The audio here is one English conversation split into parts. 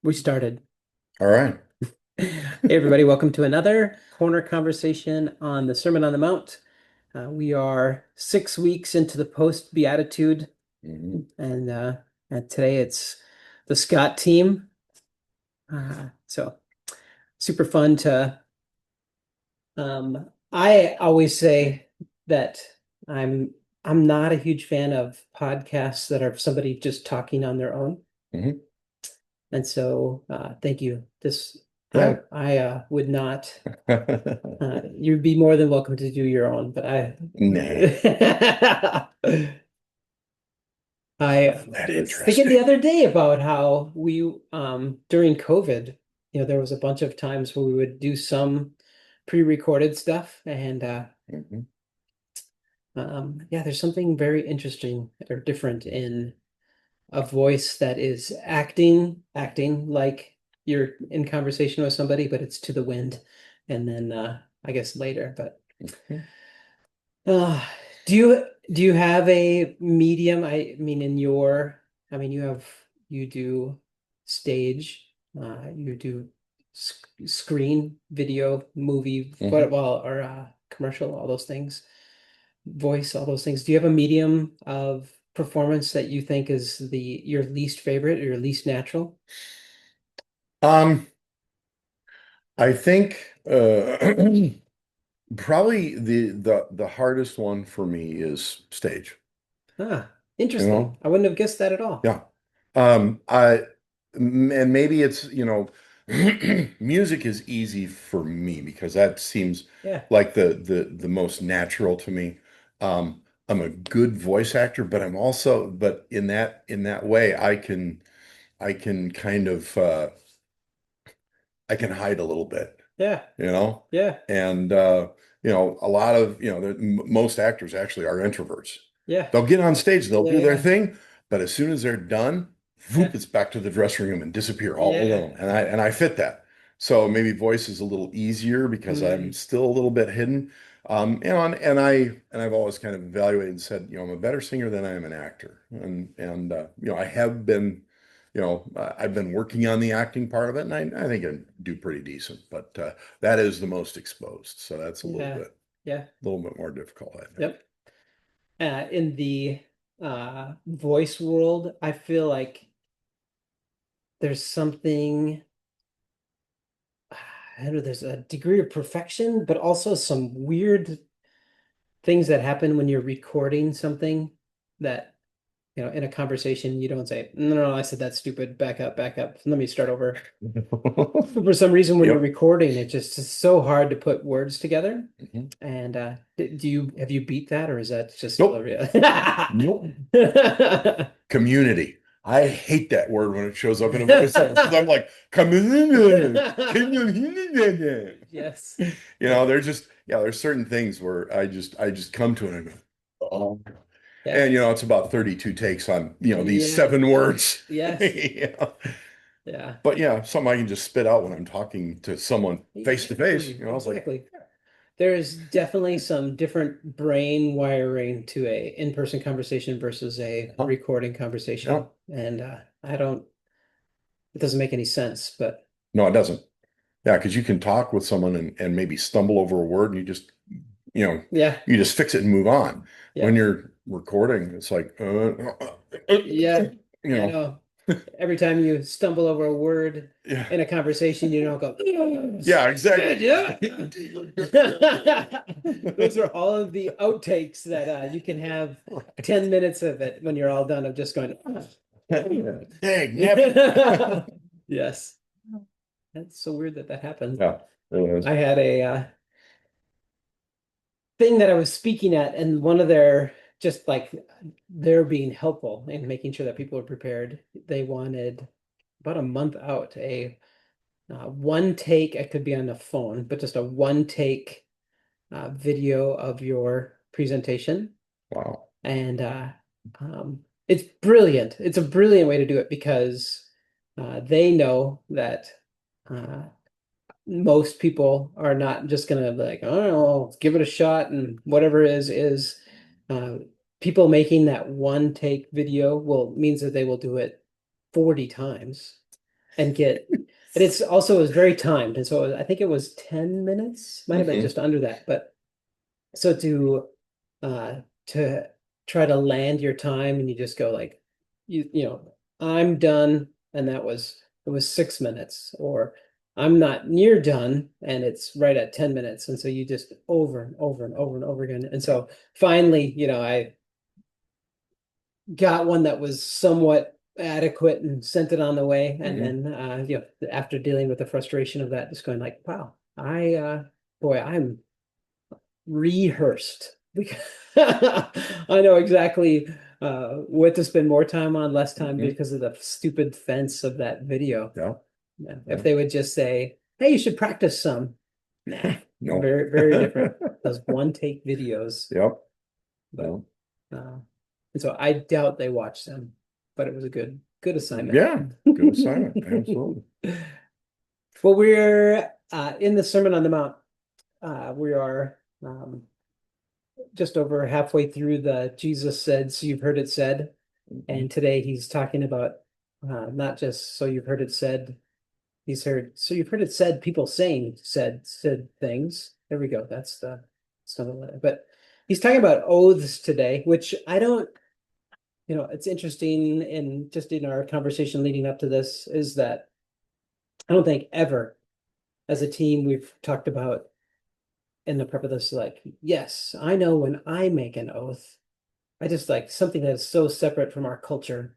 We started. All right. Hey, everybody, welcome to another corner conversation on the Sermon on the Mount. We are 6 weeks into the post-Beatitude, Mhm. and, uh, and today it's the Scott team. So super fun to. I always say that I'm I'm not a huge fan of podcasts that are somebody just talking on their own. Mhm. And so, thank you. This Yeah. I would not. You'd be more than welcome to do your own, but I Nah, I nothing that was thinking the interesting. other day about how we during COVID, there was a bunch of times where we would do some pre-recorded stuff and Mhm. yeah, there's something very interesting or different in a voice that is acting like you're in conversation with somebody, but it's to the wind. And then I guess later, but Mhm. uh do you have a medium? I mean in your I mean you do stage, you do screen, video, movie, what Mhm. well or commercial, all those things, voice, all those things. Do you have a medium of performance that you think is the your least favorite or your least natural? Um, I think probably the hardest one for me is stage. Ah, You interesting. know? I wouldn't have guessed that at all. Yeah. I and maybe it's, music is easy for me because that seems Yeah. like the most natural to me. I'm a good voice actor, but but in that way, I can kind of I can hide a little bit, Yeah. you know? Yeah. And a lot of, most actors actually are introverts. Yeah. They'll get on stage, they'll Yeah. do their Yeah. thing, but as soon as they're done, Yeah. whoop, it's back to the dressing room and disappear all Yeah. alone. And I fit that. So maybe voice is a little easier because I'm Mm, still a little bit hidden. And I've always kind of evaluated and said, I'm a better singer than I am an actor. And I have been, I've been working on the acting part of it, and I think I do pretty decent. But that is the most exposed, so that's a yeah. Yeah. little bit more difficult, I think. Yep. In the voice world, I feel like there's something, I don't know, there's a degree of perfection, but also some weird things that happen when you're recording something that, in a conversation, you don't say, no, no, no, I said that's stupid. Back up. Let me start over. For some reason, when you're Yep. recording, it just is so hard to put words together. Mhm. And do you have you beat that, or is that just still a Nope. real? Nope. Community. I hate that word when it shows up in a voice because I'm like, community. Can you hear that? Yes. There's just, yeah, there's certain things where I just come to it and I go, oh. Yeah. And it's about 32 takes on, these Yeah. 7 words. Yes. Yeah. Yeah. But yeah, something I can just spit out when I'm talking to someone face to face. Exactly. I was like, Exactly. There's definitely some different brain wiring to a in-person conversation versus a huh? recording Yeah. conversation. And I don't, it doesn't make any sense, but No, it doesn't. Yeah, because you can talk with someone and maybe stumble over a word and you know, yeah. you just fix it and move on. When Yep. you're recording, it's like, Yeah. you I know, know. Every time you stumble over a word yeah, in a conversation, you don't go, yeah, exactly. good, yeah. Those are all of the outtakes that you can have Right. 10 minutes of it when you're all done of just going, Dang, nabbit. yes. That's so weird that that happened. Yeah, it is. I had a thing that I was speaking at, and one of their just like they're being helpful in making sure that people are prepared. They wanted about a month out a one take. It could be on the phone, but just a one take video of your presentation, Wow. and it's brilliant. It's a brilliant way to do it because they know that. Uh, Most people are not just gonna be like, oh, let's give it a shot and whatever is. Uh, People making that one take video will means that they will do it 40 times. and get, and it's also was very timed. And so I think it was 10 minutes, might have been Hmm. just under that. But so uh, to try to land your time and you just go like, I'm done. And it was 6 minutes, or I'm not near done and it's right at 10 minutes. And so you just over and over and over and over again. And Yeah. so finally, I got one that was somewhat adequate and sent it on the way. And Hmm. then, after dealing with the frustration of that, just going like, wow, boy, I'm rehearsed. I know exactly what to spend more time on, less time Hmm. because of the stupid fence of that video. Yeah. Yeah. If Yeah. they would just say, hey, you should practice some. Nah, No. very, very different. Those one take videos. Yep. But No. uh, and so I doubt they watched them, but it was a good assignment. Yeah. Good assignment. Absolutely. Well, we're in the Sermon on the Mount. We are just over halfway through the Jesus said, so you've heard it said. Mhm. And today he's talking about not just so you've heard it said, so you've heard it said, people saying said things. There we go. That's not a letter. But he's talking about oaths today, which I don't, it's interesting in just in our conversation leading up to this is that I don't think ever as a team we've talked about in the prep of this, like, yes, I know when I make an oath, I just like something that is so separate from our culture.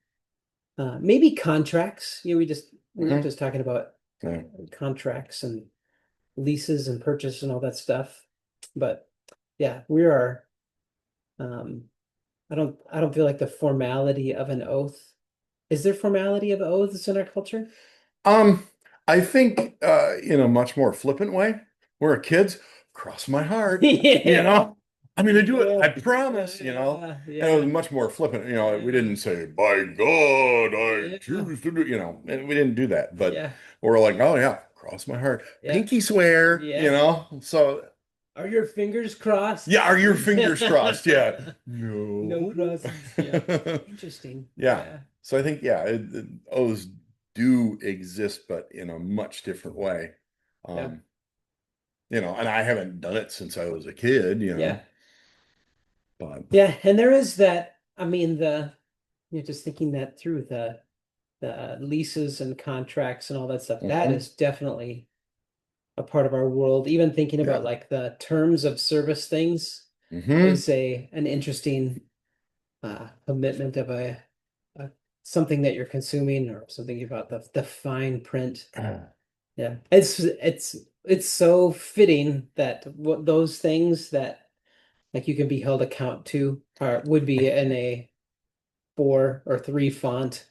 Maybe contracts. We were Mhm. just talking about Yeah. contracts and leases and purchase and all that stuff. But yeah, we are um I don't feel like the formality of an oath. Is there formality of oaths in our culture? Um, I think in a much more flippant way, we're kids, cross my heart, you Yeah. know. I mean, I do it, Yeah. I promise, Yeah. And it was Yeah. much more flippant, we Yeah. didn't say, by God, I Yeah. choose to do, and we didn't do that. But Yeah. we're like, oh yeah, cross my heart. Yeah. Pinky swear, Yeah. So Are your fingers crossed? yeah, are your fingers crossed? Yeah. No No. crosses. Yeah. Interesting. Yeah. Yeah. So I think, yeah, O's do exist, but in a much different way. Yeah. Um, and I haven't done it since I was a kid, Yeah. but Yeah. And there is that, I mean, you're just thinking that through the leases and contracts and all that stuff. That mhm, is definitely a part of our world. Even thinking yeah. about like the terms of service things Hmm. is an interesting commitment of a something that you're consuming or something about the fine print. Yeah, it's so fitting that what those things that like you can be held account to are would be in a 4 or 3 font.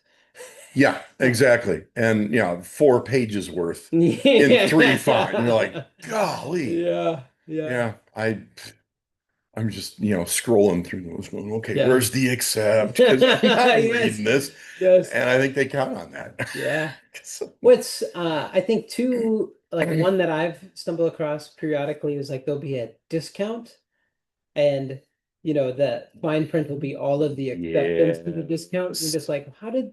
Yeah, exactly. And 4 pages worth in three font. And you're like, Yeah. golly. Yeah. Yeah. Yeah, I'm just, scrolling through those going, okay, Yeah. where's the accept? Because I'm not Yes. reading this. Yes. And I think they count on that. Yeah. So, What's I think too like one that I've stumbled across periodically is like there'll be a discount and the fine print will be all of the acceptance to the discount. You're yes. just like, how did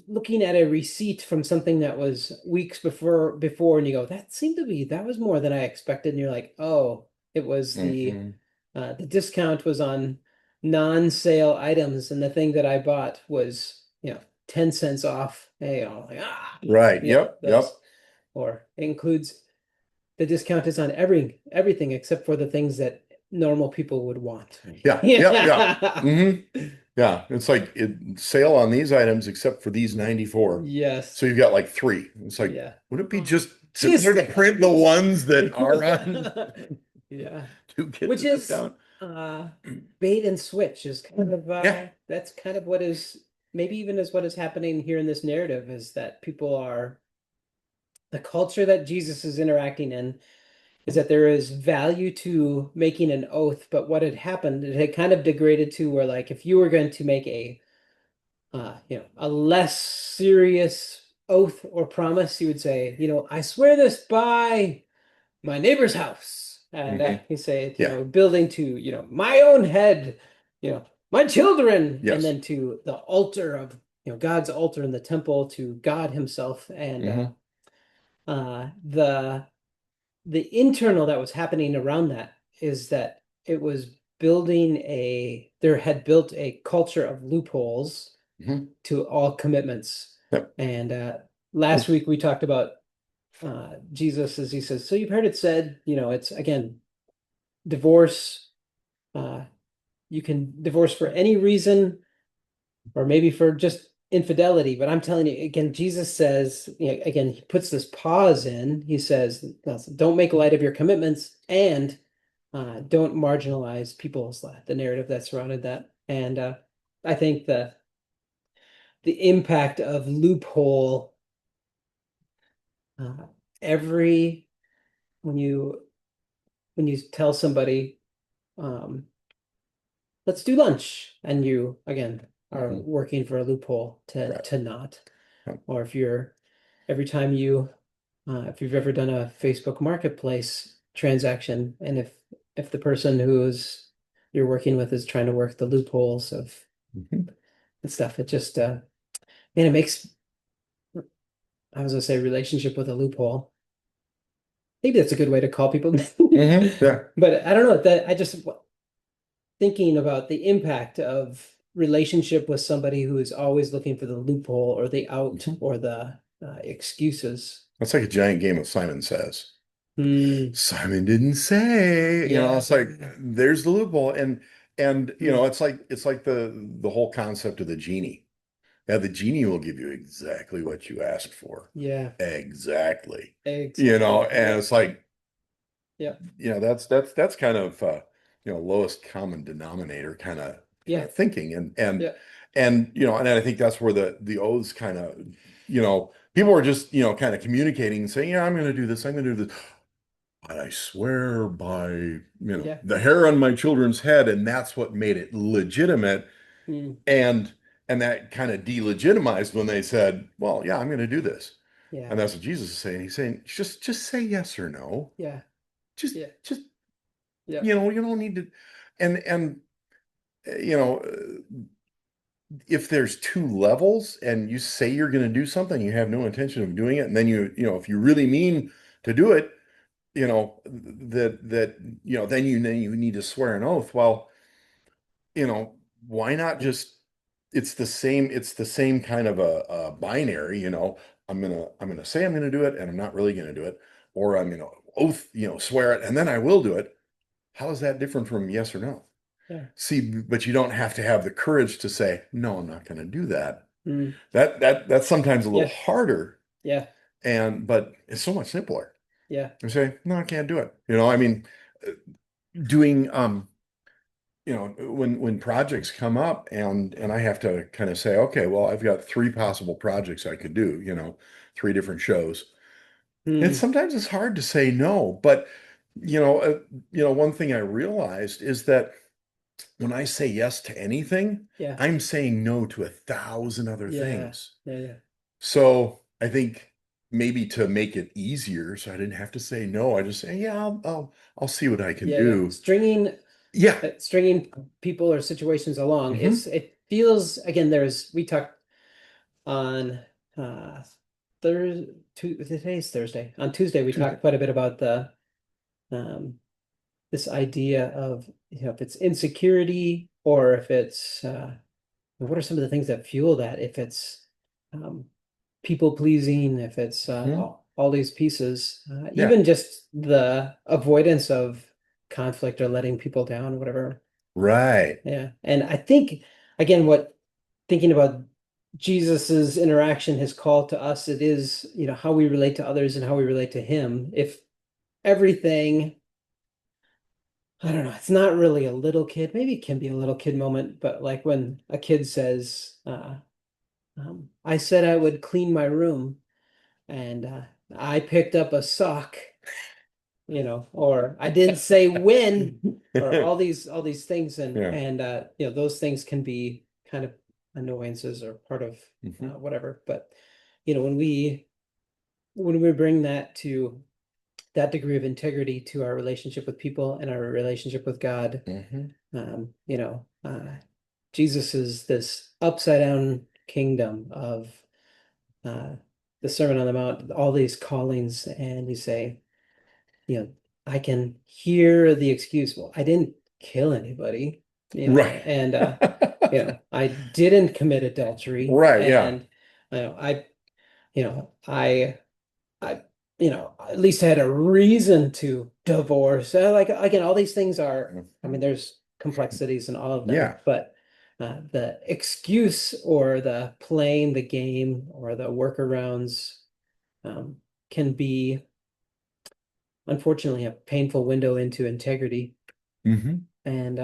looking at a receipt from something that was weeks before and you go, that was more than I expected. And you're like, oh, it was Hmm. the discount was on non-sale items, and the thing that I bought was, 10 cents off. Hey, I'm like, Right. Yep. Yep. those, or it includes the discount is on everything except for the things that normal people would want. Yeah. Yep. Yeah. Yeah. Hmm. Yeah. It's like sale on these items except for these 94. Yes. So you've got like three. It's like, Yeah. would it be just simpler Just to print the ones that are on yeah. to get Which the is discount? uh bait and switch is kind of Yeah. that's kind of what is maybe even is what is happening here in this narrative is that people are the culture that Jesus is interacting in is that there is value to making an oath, but what had happened, it had kind of degraded to where like if you were going to make a less serious oath or promise, you would say, I swear this by my neighbor's house. And Hmm. you say, Yeah. building to, my own head, my children, and Yes. then to the altar of God's altar in the temple to God himself. And Hmm. the internal that was happening around that is that it was there had built a culture of loopholes Hmm. to all commitments. Yep. And last week we talked about Jesus as he says, so you've heard it said, it's again, divorce. Uh, you can divorce for any reason, or maybe for just infidelity. But I'm telling you, again, Jesus says, again, he puts this pause in. He says, don't make light of your commitments and don't marginalize the narrative that surrounded that. And I think the impact of loophole, uh, every when you tell somebody, um, let's do lunch, and you again are Hmm. working for a loophole to Right. not, Yep. or every time if you've ever done a Facebook Marketplace transaction, and if the person who's you're working with is trying to work the loopholes of Hmm. and stuff, it just man, it makes I was gonna say relationship with a loophole. Maybe that's a good way to call people. Hmm. Yeah. But I don't know that I just thinking about the impact of relationship with somebody who is always looking for the loophole or the out Hmm. or the excuses. It's like a giant game of Simon Says. Hmm. Simon didn't say, Yeah. it's like there's the loophole. And Hmm. it's like the whole concept of the genie. Yeah, the genie will give you exactly what you asked for. Yeah. Exactly. Exactly. And Yep. it's like, Yep. that's kind of lowest common denominator kind Yeah. of thinking. Yeah. And I think that's where the oaths kind of, people are just, kind of communicating and saying, yeah, I'm going to do this, I'm going to do this. But I swear by, Yeah. the hair on my children's head, and that's what made it legitimate. Hmm. And and that kind of delegitimized when they said, well, yeah, I'm going to do this. Yeah. And that's what Jesus is saying. He's saying, just say yes or no. Yeah. Just Yeah. just Yeah. you don't need to. And if there's two levels and you say you're going to do something, you have no intention of doing it, and then if you really mean to do it, then you need to swear an oath. Well, why not just, it's the same kind of a binary, I'm gonna say I'm gonna do it and I'm not really gonna do it, or I'm gonna oath, swear it and then I will do it. How is that different from yes or no? Yeah. See, but you don't have to have the courage to say, no, I'm not gonna do that. Hmm. That's sometimes a little Yeah. harder, Yeah. but it's so much simpler. Yeah. You say, no, I can't do it. I mean, uh, doing when projects come up and I have to kind of say, okay, well, I've got three possible projects I could do, three different shows. And Hmm. sometimes it's hard to say no, but one thing I realized is that when I say yes to anything, Yeah. I'm saying no to 1,000 other Yeah. things. Yeah. Yeah. So I think maybe to make it easier, so I didn't have to say no, I just say, yeah, I'll see what I can Yeah. Yeah. do. Stringing Yeah. stringing people or situations along, Hmm. it feels again, we talked on uh today's Thursday. On Tuesday, we Tuesday. talked quite a bit about the um this idea of if it's insecurity or if it's what are some of the things that fuel that? If it's um people pleasing, if it's Hmm. all these pieces, Yeah. even just the avoidance of conflict or letting people down, whatever. Right. Yeah. And I think again, what thinking about Jesus's interaction, his call to us, it is, how we relate to others and how we relate to him. If everything, I don't know, it's not really a little kid, maybe it can be a little kid moment, but like when a kid says, I said I would clean my room and I picked up a sock, or I didn't say when, or all these things, and Yeah. those things can be kind of annoyances or part of Hmm. whatever. But when we bring that degree of integrity to our relationship with people and our relationship with God, Hmm. Jesus is this upside down. kingdom of uh, the Sermon on the Mount, all these callings, and you say, you know, I can hear the excuse, well, I didn't kill anybody, Right. and I didn't commit adultery, Right, yeah. and I, I, at least had a reason to divorce. Like again, all these things are, I mean, there's complexities in all of them, Yeah. but the excuse or the playing the game or the workarounds um, can be, unfortunately, a painful window into integrity. Hmm. And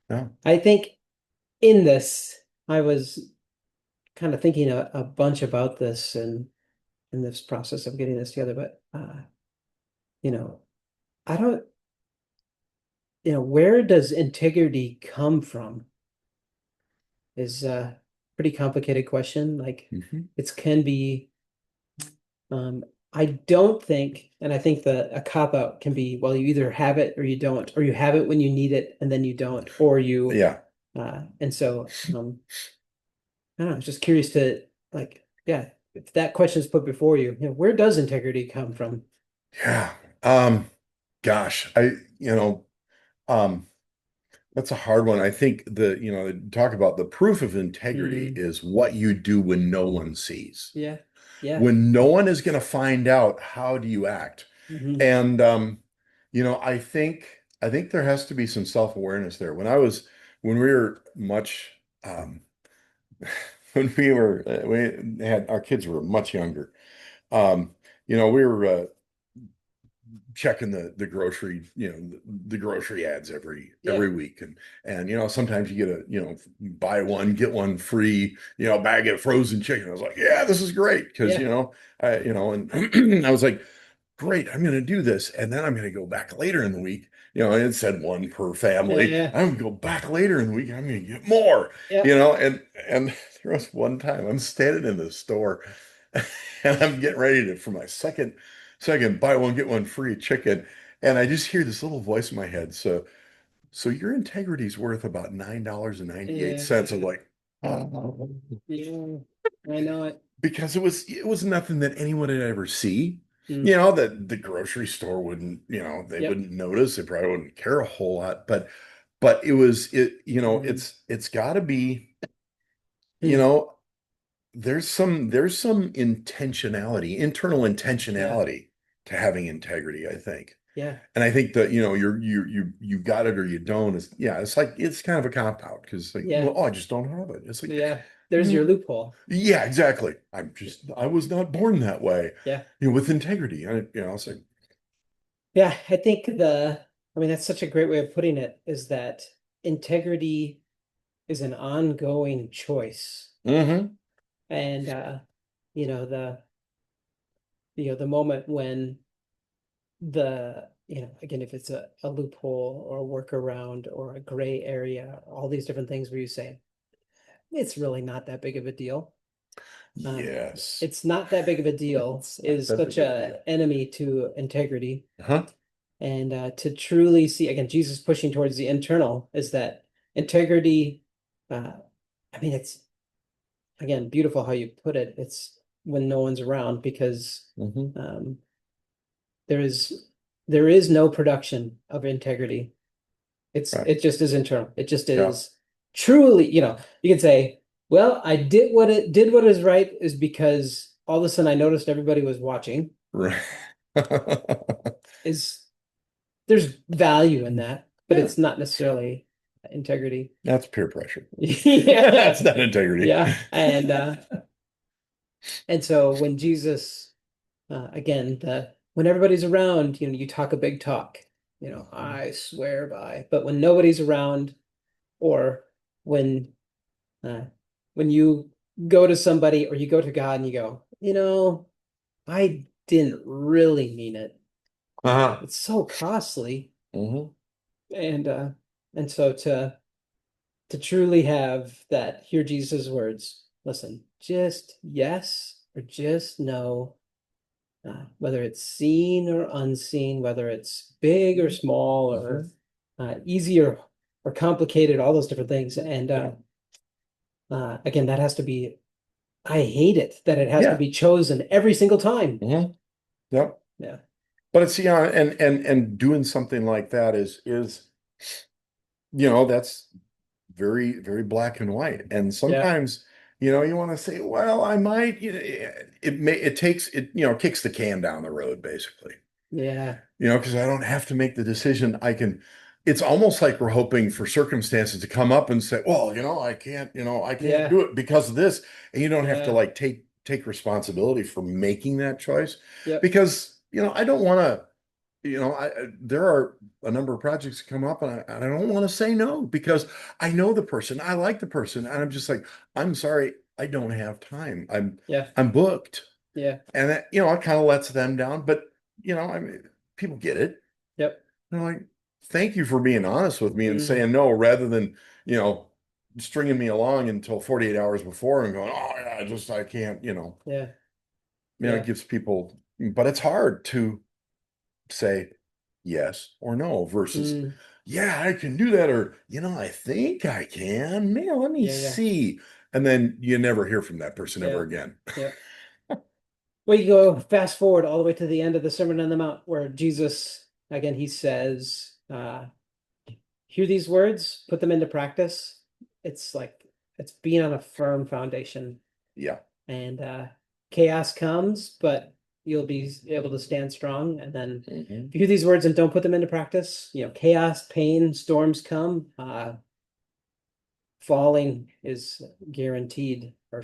Yeah. I think in this, I was kind of thinking a bunch about this and in this process of getting this together, but you know, I don't, where does integrity come from is a pretty complicated question. Like Hmm. it can be, um, I don't think, and I think that a cop out can be, well, you either have it or you don't, or you have it when you need it and then you don't, or you, Yeah. and so, I don't know, I was just curious to like, yeah, if that question is put before you, where does integrity come from? Yeah. Um, gosh, you know, um, that's a hard one. I think talk about the proof of integrity Mm, is what you do when no one sees. yeah, yeah. When no one is going to find out, how do you act? Hmm. And I think there has to be some self-awareness there. When we were much when we had our kids were much younger. Um, we were checking the grocery, the grocery ads Yeah, every week, and sometimes you get a buy one get one free bag of frozen chicken. I was like, yeah, this is great because yeah, and I was like, great, I'm going to do this. And then I'm going to go back later in the week. And it said one per family. yeah, I'm going to go back later in the week. I'm going to get more, yeah, and there was one time I'm standing in the store and I'm getting ready for my second buy one, get one free chicken. And I just hear this little voice in my head. So your integrity's worth about $9.98. I'm yeah, like, oh, yeah. I know it. because it was nothing that anyone would ever see. Mm, That the grocery store wouldn't, they yep. wouldn't notice. They probably wouldn't care a whole lot. But Mm, it's got to be, you mm, know, there's some intentionality, internal yeah, intentionality to having integrity, I think. yeah, And I think that, you got it or you don't. It's kind of a cop out because like, yeah, well, oh, I just don't have it. It's like, yeah. There's your mm, loophole. yeah, exactly. I was not born that way, Yeah. with integrity. It's like, Yeah, I think I mean, that's such a great way of putting it, is that integrity is an ongoing choice. mm-hmm, And the the moment when again, if it's a loophole or a workaround or a gray area, all these different things where you say, it's really not that big of a deal. Um, yes, it's not that big of a deal it's not is that such big of a a deal. enemy to integrity. Huh? And to truly see, again, Jesus pushing towards the internal is that integrity, uh, I mean, it's again beautiful how you put it. It's when no one's around because Mm-hmm. um, there is there is no production of integrity. Right. It just is internal. It just Yeah. is truly, you can say, well, I did what is right is because all of a sudden I noticed everybody was watching. Right. Is there's value in that, but Yeah, it's not necessarily integrity. that's peer pressure. Yeah. That's not integrity. Yeah. And so when Jesus again, the when everybody's around, you talk a big talk, Mhm. I swear by. But when nobody's around, or when uh when you go to somebody or you go to God and you go, I didn't really mean it. Uh-huh. It's so costly. Hmm. And so to truly have that, hear Jesus' words, listen, just yes or just no, whether it's seen or unseen, whether it's big or small or Hmm. easy or complicated, all those different things. And Yeah. Again, that has to be, I hate it that it has to Yeah. be chosen every single time. Hmm. Yep. Yeah. But it's, yeah, and doing something like that is, that's very, very black and white. And Yeah. sometimes, you want to say, well, I might, it kicks the can down the road, basically. Yeah. Because I don't have to make the decision. It's almost like we're hoping for circumstances to come up and say, well, I can't Yeah. do it because of this. And you don't have to Yeah. like take responsibility for making that choice Yep. because, I don't want to, there are a number of projects that come up and I don't want to say no because I know the person, I like the person, and I'm just like, I'm sorry, I don't have time. Yeah. I'm booked. Yeah. And that, it kind of lets them down. But, I mean, people get it. Yep. They're like, thank you for being honest with me and Hmm. saying no rather than, you know, stringing me along until 48 hours before and going, oh yeah, I can't, Yeah. it Yeah. gives people, but it's hard to say yes or no versus, Mm. yeah, I can do that, or, I think I can. Yeah, let me Yeah. Yeah. see. And then you never hear from that person ever Yeah. again. Yeah. Well, you go fast forward all the way to the end of the Sermon on the Mount, where Jesus, again, he says, hear these words, put them into practice. It's like it's being on a firm foundation. Yeah. And chaos comes, but you'll be able to stand strong. And then Hmm. if you hear these words and don't put them into practice, chaos, pain, storms come. Falling is guaranteed, or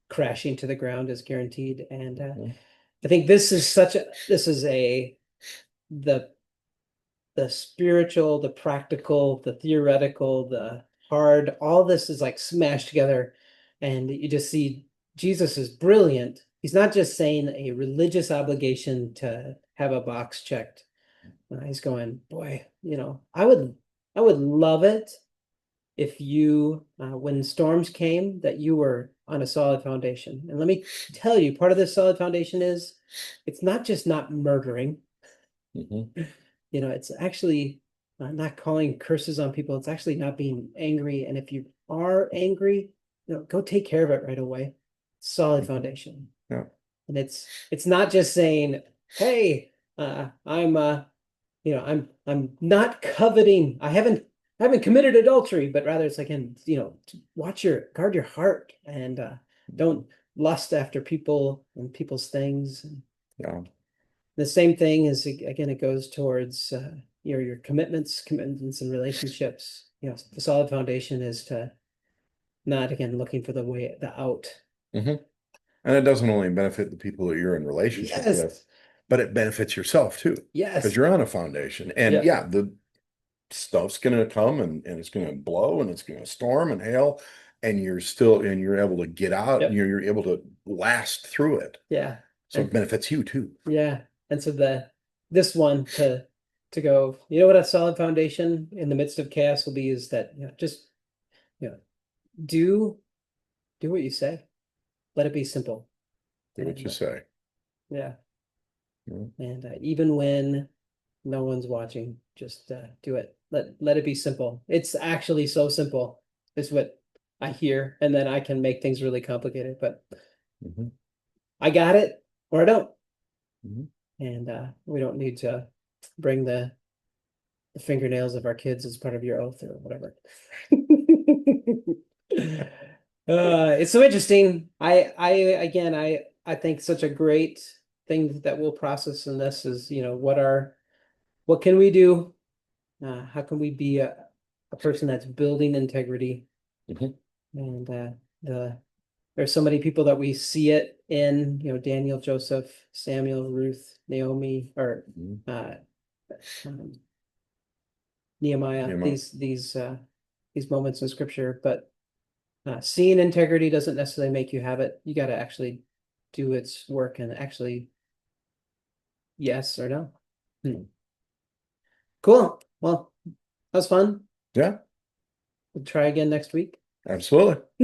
crashing to the ground is guaranteed. And Hmm. I think this is a the spiritual, the practical, the theoretical, the hard, all this is like smashed together. And you just see Jesus is brilliant. He's not just saying a religious obligation to have a box checked. He's going, boy, I would love it if you, when storms came, that you were on a solid foundation. And let me tell you, part of this solid foundation is it's not just not murdering. Hmm. It's actually not calling curses on people. It's actually not being angry. And if you are angry, go take care of it right away. Solid Hmm. foundation. Yeah. And it's not just saying, "Hey, I'm not coveting. I haven't committed adultery," but rather it's like, and guard your heart and don't lust after people and people's things. Yeah. The same thing is, again, it goes towards your commitments and relationships. The solid foundation is to not, again, looking for the out. Hmm. And it doesn't only benefit the people that you're in relationship with, Yes, but it benefits yourself too, because yes, you're on a foundation. And yeah, yeah, the stuff's going to come and it's going to blow and it's going to storm and hail, and you're able to get out and yep, you're able to last through it. yeah, So it and benefits you too. yeah, and so this one to go. What a solid foundation in the midst of chaos will be is that just you know do do what you say. Let it be simple, Do what and you say. yeah, Mhm. and even when no one's watching, just do it. Let it be simple. It's actually so simple, is what I hear, and then I can make things really complicated. But Mhm. I got it, or I don't, Mhm. and we don't need to bring the fingernails of our kids as part of your oath or whatever. It's so interesting. Again, I think such a great thing that we'll process in this is, what can we do? How can we be a person that's building integrity? Mhm. And there's so many people that we see it in, Daniel, Joseph, Samuel, Ruth, Naomi, or Mhm. uh, um, Nehemiah. Yeah. These moments in scripture, but seeing integrity doesn't necessarily make you have it. You got to actually do its work and actually yes or no. Hmm. Cool. Well, that was fun. Yeah, We'll try again next week. absolutely.